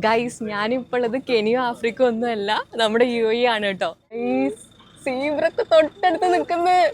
Guys ഞാനിപ്പോൾ ഉള്ളത് കെനിയോ Africa ഒന്നുമല്ല, നമ്മുടെ UAE ആണ് കേട്ടോ. ഈ സീബ്രക്ക് തൊട്ടടുത്ത് നിൽക്കുന്നത്.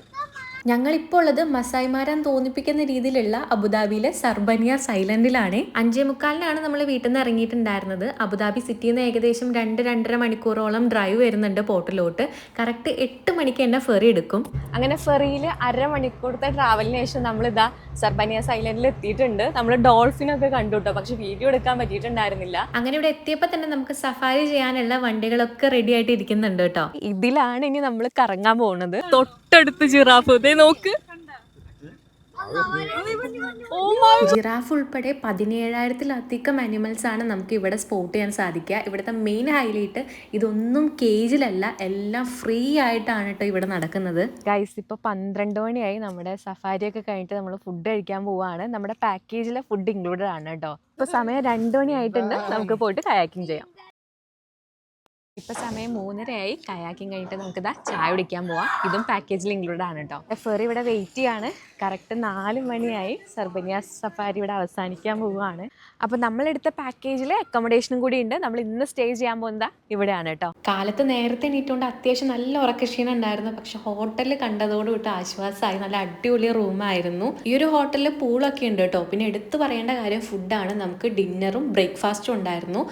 ഞങ്ങളിപ്പോൾ ഉള്ളത് മസായിമാരാൻ തോന്നിപ്പിക്കുന്ന രീതിയിലുള്ള അബുദാബിയിലെ സർബനിയാസ് ഐലൻഡിലാണ്. 5:45 നമ്മൾ വീട്ടിൽ നിന്ന് ഇറങ്ങിയിട്ടുണ്ടായിരുന്നത്. അബുദാബി സിറ്റിയിൽ നിന്ന് ഏകദേശം 2-2.5 മണിക്കൂറോളം ഡ്രൈവ് വരുന്നുണ്ട് പോർട്ടിലോട്ട്. കറക്റ്റ് 8 മണിക്ക് തന്നെ ഫെറി എടുക്കും. അങ്ങനെ ഫെറിയിൽ അരമണിക്കൂറത്തെ ട്രാവലിന് ശേഷം നമ്മളിതാ സർബനിയാസ് ഐലൻഡിൽ എത്തിയിട്ടുണ്ട്. നമ്മൾ ഡോൾഫിനൊക്കെ കണ്ടു കേട്ടോ, പക്ഷെ വീഡിയോ എടുക്കാൻ പറ്റിയിട്ടുണ്ടായിരുന്നില്ല. അങ്ങനെ ഇവിടെ എത്തിയപ്പോൾ തന്നെ നമുക്ക് സഫാരി ചെയ്യാനുള്ള വണ്ടികളൊക്കെ റെഡി ആയിട്ട് ഇരിക്കുന്നുണ്ട് കേട്ടോ. ഇതിലാണ് ഇനി നമ്മൾ കറങ്ങാൻ പോകുന്നത്. തൊട്ടടുത്ത് ജിറാഫ്, ദേ നോക്ക്. ജിറാഫ് ഉൾപ്പെടെ 17,000-ലധികം അനിമൽസ് ആണ് നമുക്ക് ഇവിടെ സ്പോട്ട് ചെയ്യാൻ സാധിക്കുക. ഇവിടുത്തെ മെയിൻ ഹൈലൈറ്റ് ഇതൊന്നും കേജിലല്ല, എല്ലാം ഫ്രീ ആയിട്ടാണ് കേട്ടോ ഇവിടെ നടക്കുന്നത്. ഗൈസ് ഇപ്പോൾ 12 മണിയായി. നമ്മുടെ സഫാരി ഒക്കെ കഴിഞ്ഞിട്ട് നമ്മൾ ഫുഡ് കഴിക്കാൻ പോവാണ്. നമ്മുടെ പാക്കേജിലെ ഫുഡ് ഇൻക്ലൂഡഡ് ആണ് കേട്ടോ. ഇപ്പോൾ സമയം 2 മണി ആയിട്ടുണ്ട്. നമുക്ക് പോയിട്ട് കയാക്കിങ് ചെയ്യാം. ഇപ്പം സമയം 3:30 കയാക്കിങ് കഴിഞ്ഞിട്ട് നമുക്കിതാ ചായ കുടിക്കാൻ പോവാം. ഇതും പാക്കേജിൽ ഇൻക്ലൂഡ് ആണ് കേട്ടോ. ഫെറി ഇവിടെ വെയിറ്റ് ചെയ്യാണ്. കറക്റ്റ് 4 മണിയായി. സർബനിയാസ് സഫാരി ഇവിടെ അവസാനിക്കാൻ പോവുകയാണ്. അപ്പോൾ നമ്മളെടുത്ത പാക്കേജിൽ അക്കോമഡേഷനും കൂടി ഉണ്ട്. നമ്മൾ ഇന്ന് സ്റ്റേ ചെയ്യാൻ പോകുന്നത് ഇവിടെയാണ് കേട്ടോ. കാലത്ത് നേരത്തെ എണീറ്റുകൊണ്ട് അത്യാവശ്യം നല്ല ഉറക്കക്ഷീണം ഉണ്ടായിരുന്നു. പക്ഷെ ഹോട്ടലിൽ കണ്ടതോടുകൂടി ആശ്വാസമായി. നല്ല അടിപൊളി റൂമായിരുന്നു. ഈ ഒരു ഹോട്ടലിൽ പൂളൊക്കെ ഉണ്ട് കേട്ടോ. പിന്നെ എടുത്തു പറയേണ്ട കാര്യം ഫുഡാണ്. നമുക്ക് ഡിന്നറും ബ്രേക്ക്ഫാസ്റ്റും ഉണ്ടായിരുന്നു.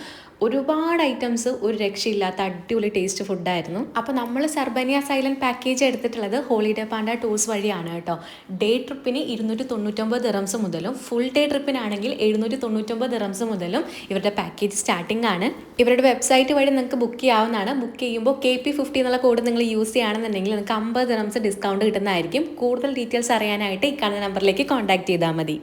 ഒരുപാട് ഐറ്റംസ്, ഒരു രക്ഷയില്ലാത്ത അടിപൊളി ടേസ്റ്റ് ഫുഡായിരുന്നു. അപ്പോൾ നമ്മൾ സർബനിയാസ് ഐലൻഡ് പാക്കേജ് എടുത്തിട്ടുള്ളത് ഹോളിഡേ പാണ്ട ടൂർസ് വഴിയാണ് കേട്ടോ. ഡേ ട്രിപ്പിന് 299 ദിറംസ് മുതലും ഫുൾ ഡേ ട്രിപ്പിനാണെങ്കിൽ 799 ദിറംസ് മുതലും ഇവരുടെ പാക്കേജ് സ്റ്റാർട്ടിംഗ് ആണ്. ഇവരുടെ വെബ്സൈറ്റ് വഴി നിങ്ങൾക്ക് ബുക്ക് ചെയ്യാവുന്നതാണ്. ബുക്ക് ചെയ്യുമ്പോൾ KP50 എന്നുള്ള കോഡ് നിങ്ങൾ യൂസ് ചെയ്യുകയാണെന്നുണ്ടെങ്കിൽ നിങ്ങൾക്ക് 50 ദിറംസ് ഡിസ്കൗണ്ട് കിട്ടുന്നതായിരിക്കും. കൂടുതൽ ഡീറ്റെയിൽസ് അറിയാനായിട്ട് ഈ കാണുന്ന നമ്പറിലേക്ക് കോൺടാക്ട് ചെയ്താൽ മതി.